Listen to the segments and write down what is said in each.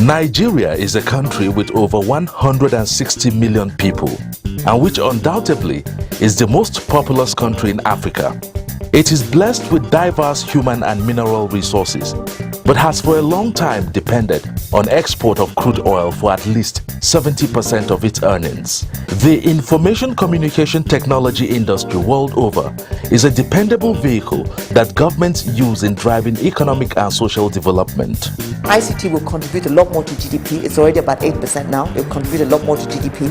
Nigeria is a country with over 160 million people, and which undoubtedly is the most populous country in Africa. It is blessed with diverse human and mineral resources, but has for a long time depended on export of crude oil for at least 70% of its earnings. The information communication technology industry world over is a dependable vehicle that governments use in driving economic and social development. ICT will contribute a lot more to GDP. It's already about 8% now. It will contribute a lot more to GDP.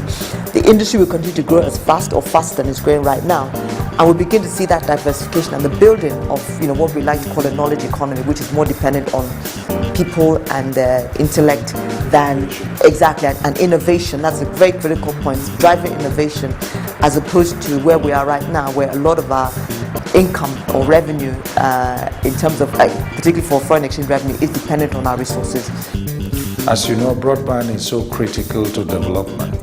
The industry will continue to grow as fast or faster than it's growing right now. And we'll begin to see that diversification and the building of what we like to call a knowledge economy, which is more dependent on people and intellect than exactly and innovation. That's a very critical point, driving innovation, as opposed to where we are right now, where a lot of our income or revenue in terms of particularly for foreign exchange revenue is dependent on our resources. As you know, broadband is so critical to development.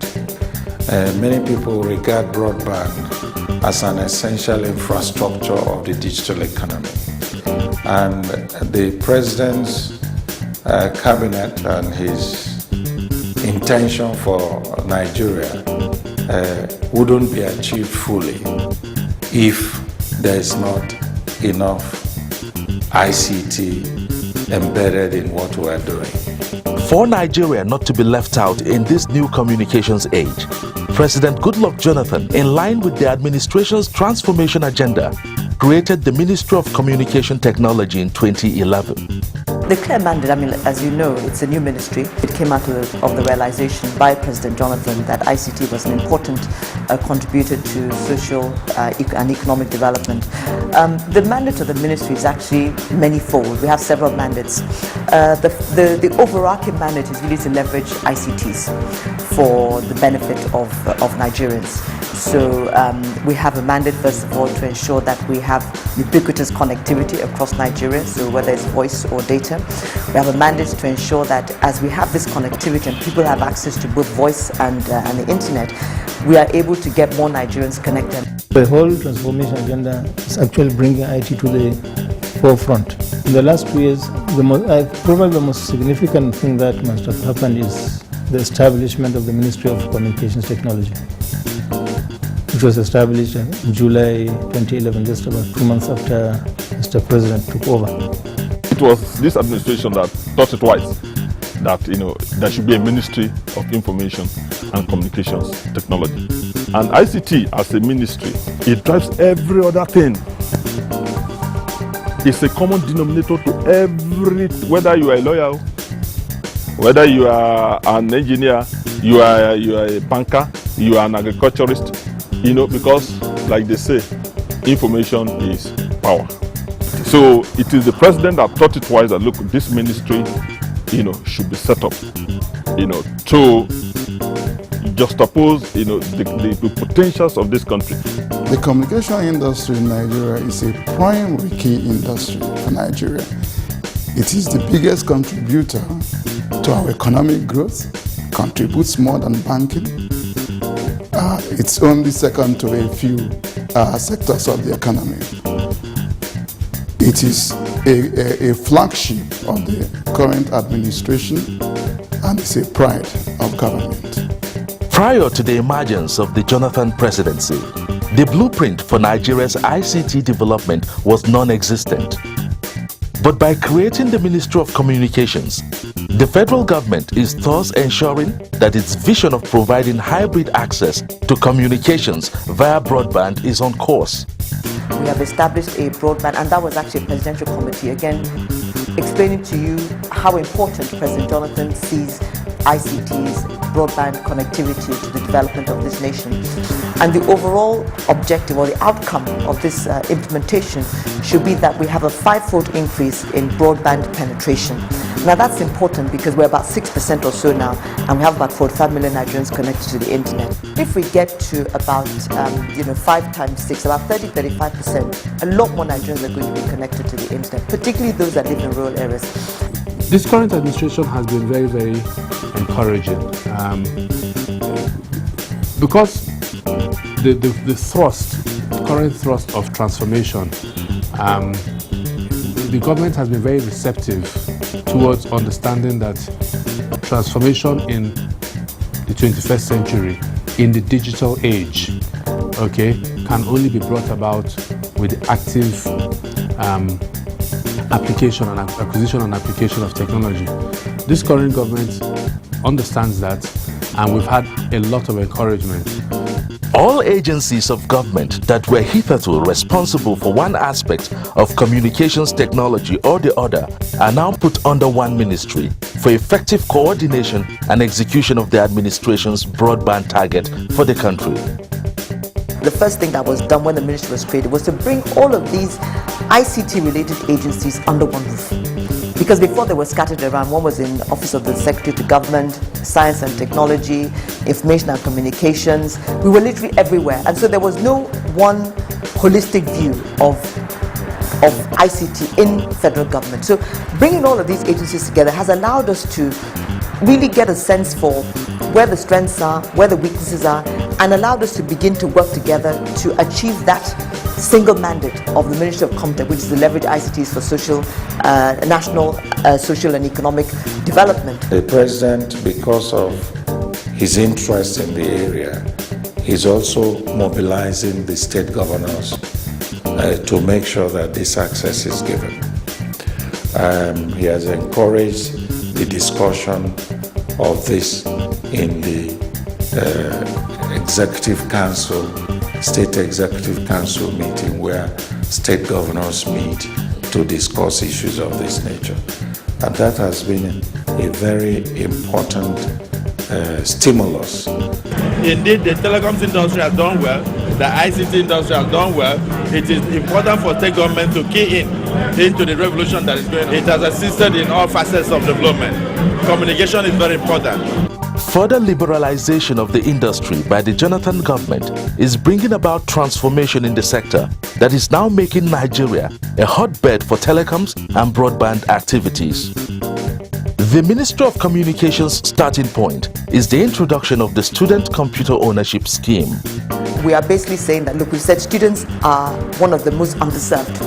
Many people regard broadband as an essential infrastructure of the digital economy. And the President's cabinet and his intention for Nigeria wouldn't be achieved fully if there is not enough ICT embedded in what we are doing. For Nigeria not to be left out in this new communications age, President Goodluck Jonathan, in line with the administration's transformation agenda, created the Ministry of Communication Technology in 2011. The clear mandate, as you know, it's a new ministry. It came out of the realization by President Jonathan that ICT was an important contributor to social and economic development. The mandate of the ministry is actually manifold. We have several mandates. The overarching mandate is really to leverage ICTs for the benefit of Nigerians. So we have a mandate, first of all, to ensure that we have ubiquitous connectivity across Nigeria, so whether it's voice or data. We have a mandate to ensure that as we have this connectivity and people have access to both voice and the internet, we are able to get more Nigerians connected. The whole transformation agenda is actually bringing IT to the forefront. In the last 2 years, probably the most significant thing that must have happened is the establishment of the Ministry of Communications Technology, which was established in July 2011, just about 2 months after Mr. President took over. It was this administration that thought it wise that there should be a Ministry of Information and Communications Technology. And ICT as a ministry, it drives every other thing. It's a common denominator to whether you are a lawyer, whether you are an engineer, you are a banker, you are an agriculturist, because like they say, information is power. So it is the president that thought it wise that look, this ministry, should be set up, to juxtapose, the potentials of this country. The communication industry in Nigeria is a primary key industry for Nigeria. It is the biggest contributor to our economic growth, contributes more than banking. It's only second to a few sectors of the economy. It is a flagship of the current administration and it's a pride of government. Prior to the emergence of the Jonathan presidency, the blueprint for Nigeria's ICT development was non-existent. But by creating the Ministry of Communications, the federal government is thus ensuring that its vision of providing hybrid access to communications via broadband is on course. We have established a broadband, and that was actually a presidential committee, again, explaining to you how important President Jonathan sees ICT's broadband connectivity to the development of this nation. And the overall objective or the outcome of this implementation should be that we have a 5-fold increase in broadband penetration. Now that's important because we're about 6% or so now, and we have about 45 million Nigerians connected to the internet. If we get to about 5 times 6, about 30-35%, a lot more Nigerians are going to be connected to the internet, particularly those that live in rural areas. This current administration has been very, very encouraging because the current thrust of transformation, the government has been very receptive towards understanding that transformation in the 21st century, in the digital age, okay, can only be brought about with the active application and acquisition and application of technology. This current government understands that, and we've had a lot of encouragement. All agencies of government that were hitherto responsible for one aspect of communications technology or the other are now put under one ministry for effective coordination and execution of the administration's broadband target for the country. The first thing that was done when the ministry was created was to bring all of these ICT-related agencies under one roof. Because before they were scattered around, one was in Office of the Secretary to Government, Science and Technology, Information and Communications. We were literally everywhere. And so there was no one holistic view of ICT in federal government. So bringing all of these agencies together has allowed us to really get a sense for where the strengths are, where the weaknesses are, and allowed us to begin to work together to achieve that single mandate of the Ministry of CommTech, which is to leverage ICTs for national social and economic development. The president, because of his interest in the area, is also mobilizing the state governors to make sure that this access is given. He has encouraged the discussion of this in the Executive Council, State Executive Council meeting where state governors meet to discuss issues of this nature. And that has been a very important stimulus. Indeed, the telecoms industry has done well, the ICT industry has done well. It is important for state government to key into the revolution that is going on. It has assisted in all facets of development. Communication is very important. Further liberalization of the industry by the Jonathan government is bringing about transformation in the sector that is now making Nigeria a hotbed for telecoms and broadband activities. The Ministry of Communications starting point is the introduction of the Student Computer Ownership Scheme. We are basically saying that, look, we said students are one of the most underserved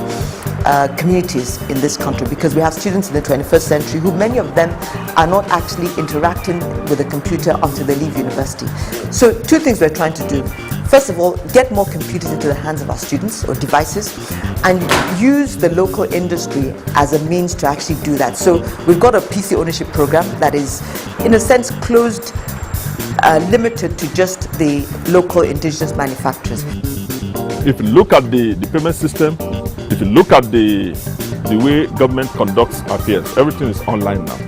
communities in this country, because we have students in the 21st century who many of them are not actually interacting with a computer until they leave university. So two things we're trying to do. First of all, get more computers into the hands of our students or devices, and use the local industry as a means to actually do that. So we've got a PC ownership program that is, in a sense, closed, limited to just the local indigenous manufacturers. If you look at the payment system, if you look at the way government conducts affairs, everything is online now.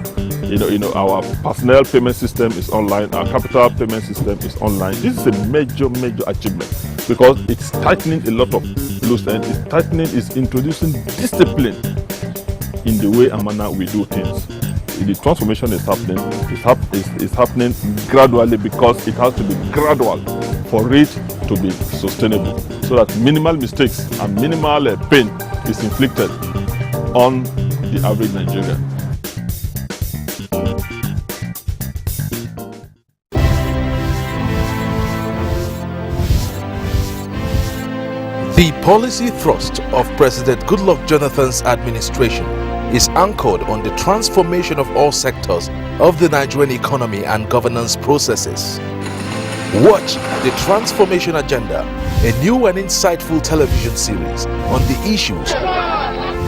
You know, our personnel payment system is online, our capital payment system is online. This is a major achievement, because it's tightening a lot of loose ends. It's introducing discipline in the way and manner we do things. The transformation is happening. It's happening gradually, because it has to be gradual for it to be sustainable, so that minimal mistakes and minimal pain is inflicted on the average Nigerian. The policy thrust of President Goodluck Jonathan's administration is anchored on the transformation of all sectors of the Nigerian economy and governance processes. Watch the Transformation Agenda, a new and insightful television series on the issues,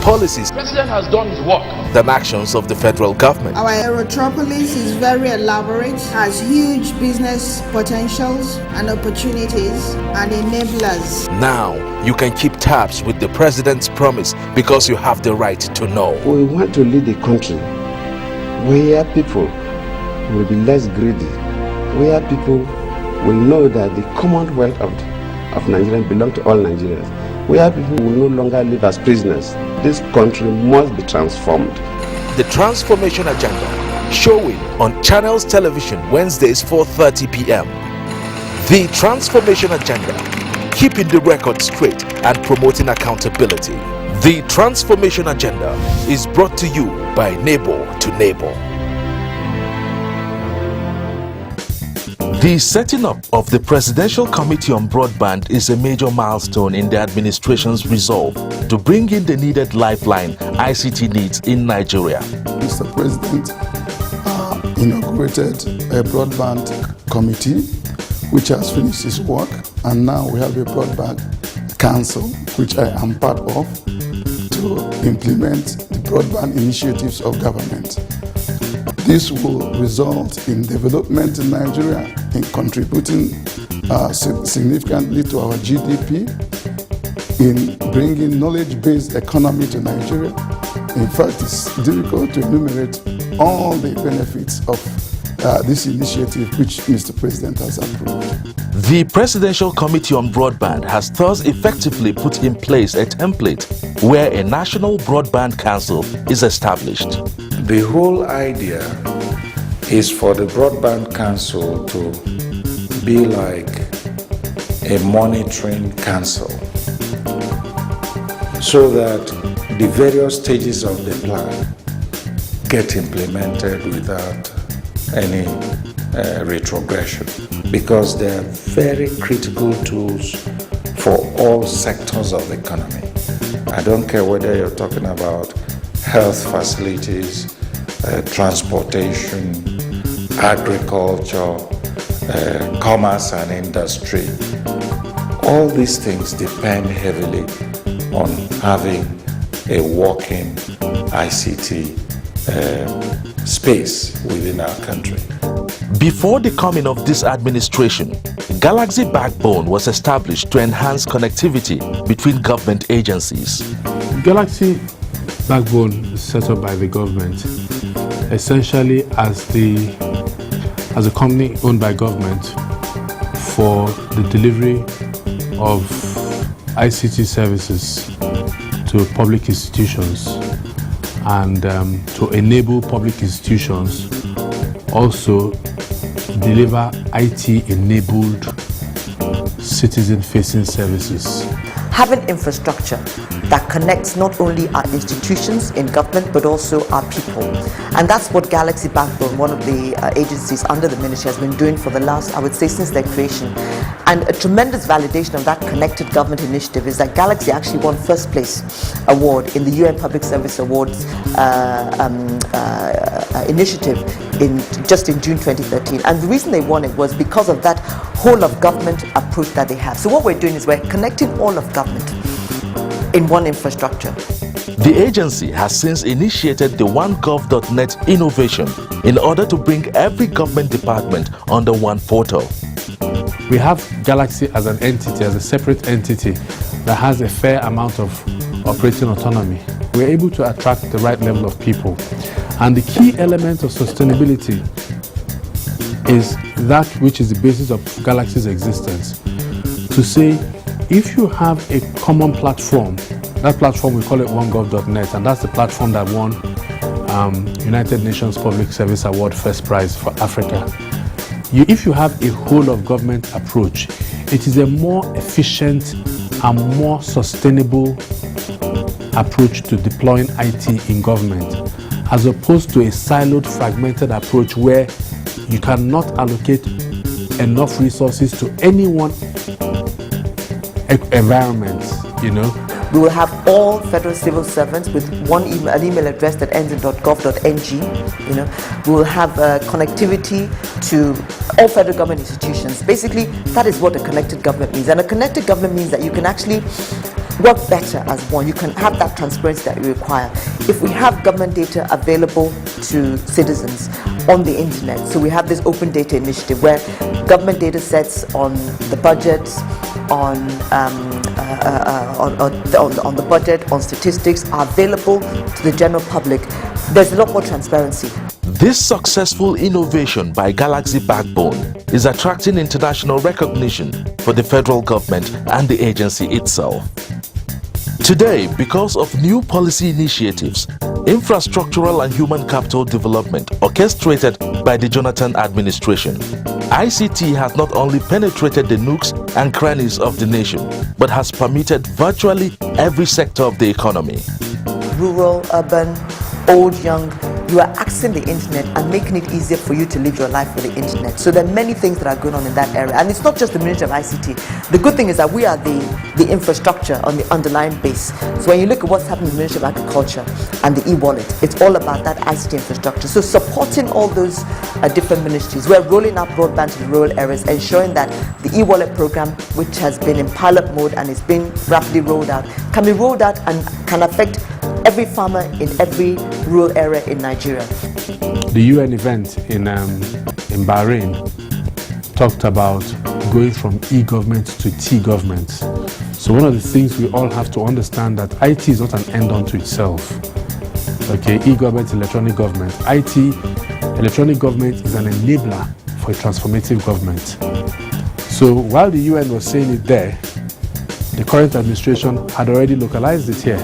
policies, The President has done his work. and actions of the federal government. Our aerotropolis is very elaborate, has huge business potentials and opportunities and enablers. Now you can keep tabs with the President's promise, because you have the right to know. We want to lead a country where people will be less greedy, where people will know that the commonwealth of Nigeria belongs to all Nigerians, where people will no longer live as prisoners. This country must be transformed. The Transformation Agenda, showing on Channels Television Wednesdays 4:30 p.m. The Transformation Agenda, keeping the record straight and promoting accountability. The Transformation Agenda is brought to you by Neighbor to Neighbor. The setting up of the Presidential Committee on Broadband is a major milestone in the administration's resolve to bring in the needed lifeline ICT needs in Nigeria. Mr. President inaugurated a broadband committee which has finished its work, and now we have a broadband council which I am part of to implement the broadband initiatives of government. This will result in development in Nigeria, in contributing significantly to our GDP, in bringing knowledge-based economy to Nigeria. In fact, it's difficult to enumerate all the benefits of this initiative which Mr. President has approved. The Presidential Committee on Broadband has thus effectively put in place a template where a National Broadband Council is established. The whole idea is for the Broadband Council to be like a monitoring council, so that the various stages of the plan get implemented without any retrogression, because they are very critical tools for all sectors of the economy. I don't care whether you're talking about health facilities, transportation, agriculture, commerce and industry. All these things depend heavily on having a working ICT space within our country. Before the coming of this administration, Galaxy Backbone was established to enhance connectivity between government agencies. Galaxy Backbone is set up by the government essentially as a company owned by government for the delivery of ICT services to public institutions, and to enable public institutions also deliver IT-enabled citizen-facing services. Having infrastructure that connects not only our institutions in government but also our people. And that's what Galaxy Backbone, one of the agencies under the ministry, has been doing for the last, I would say, since their creation. And a tremendous validation of that connected government initiative is that Galaxy actually won first place award in the UN Public Service Awards initiative just in June 2013. And the reason they won it was because of that whole of government approach that they have. So what we're doing is we're connecting all of government in one infrastructure. The agency has since initiated the OneGov.net innovation in order to bring every government department under one portal. We have Galaxy as an entity, as a separate entity that has a fair amount of operating autonomy. We're able to attract the right level of people. And the key element of sustainability is that which is the basis of Galaxy's existence. To say, if you have a common platform, that platform we call it OneGov.net, and that's the platform that won United Nations Public Service Award First Prize for Africa. If you have a whole of government approach, it is a more efficient and more sustainable approach to deploying IT in government, as opposed to a siloed, fragmented approach where you cannot allocate enough resources to any one environment, you know. We will have all federal civil servants with an email address that ends in .gov.ng. You know, we will have connectivity to all federal government institutions. Basically, that is what a connected government means. And a connected government means that you can actually work better as one. You can have that transparency that you require. If we have government data available to citizens on the internet, so we have this open data initiative where government data sets on the budget, on the budget, on statistics are available to the general public. There's a lot more transparency. This successful innovation by Galaxy Backbone is attracting international recognition for the federal government and the agency itself. Today, because of new policy initiatives, infrastructural and human capital development orchestrated by the Jonathan administration, ICT has not only penetrated the nooks and crannies of the nation, but has permeated virtually every sector of the economy. Rural, urban, old, young, you are accessing the internet and making it easier for you to live your life with the internet. So there are many things that are going on in that area. And it's not just the Ministry of ICT. The good thing is that we are the infrastructure on the underlying base. So when you look at what's happening in the Ministry of Agriculture and the e-wallet, it's all about that ICT infrastructure. So supporting all those different ministries. We're rolling out broadband to the rural areas, ensuring that the e-wallet program, which has been in pilot mode and is being rapidly rolled out, can be rolled out and can affect every farmer in every rural area in Nigeria. The UN event in Bahrain talked about going from e-government to T-government. So one of the things we all have to understand that IT is not an end unto itself. Okay, e-government, electronic government. IT, electronic government is an enabler for a transformative government. So while the UN was saying it there, the current administration had already localized it here.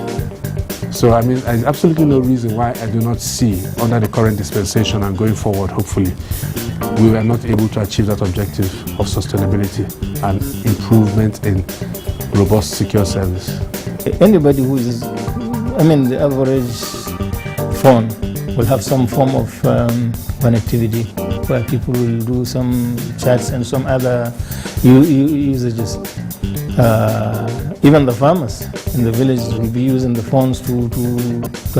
So I mean, there's absolutely no reason why I do not see under the current dispensation and going forward, hopefully, we were not able to achieve that objective of sustainability and improvement in robust, secure service. Anybody who is, the average phone will have some form of connectivity where people will do some chats and some other usages. Even the farmers in the villages will be using the phones to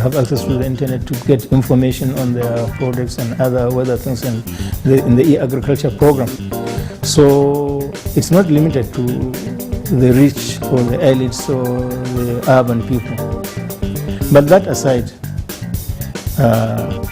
have access to the internet to get information on their products and other weather things in the e-agriculture program. So it's not limited to the rich or the elites or the urban people. But that aside,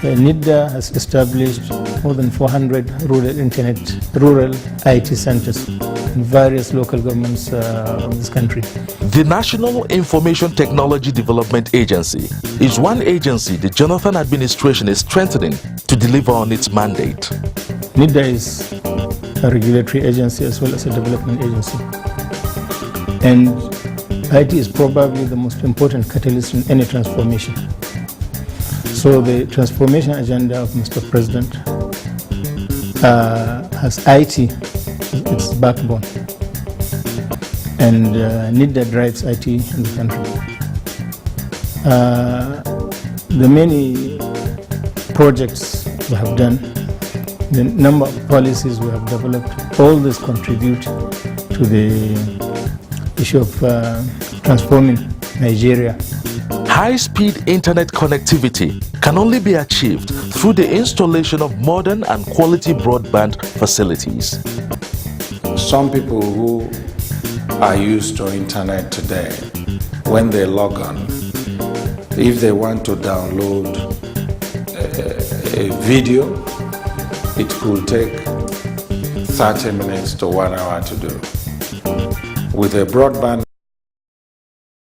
NIDA has established more than 400 rural IT centers in various local governments of this country. The National Information Technology Development Agency is one agency the Jonathan administration is strengthening to deliver on its mandate. NIDA is a regulatory agency as well as a development agency. And IT is probably the most important catalyst in any transformation. So the transformation agenda of Mr. President has IT as its backbone. And NIDA drives IT in the country. The many projects we have done, the number of policies we have developed, all this contribute to the issue of transforming Nigeria. High-speed internet connectivity can only be achieved through the installation of modern and quality broadband facilities. Some people who are used to internet today, when they log on, if they want to download a video, it could take 30 minutes to 1 hour to do. With a broadband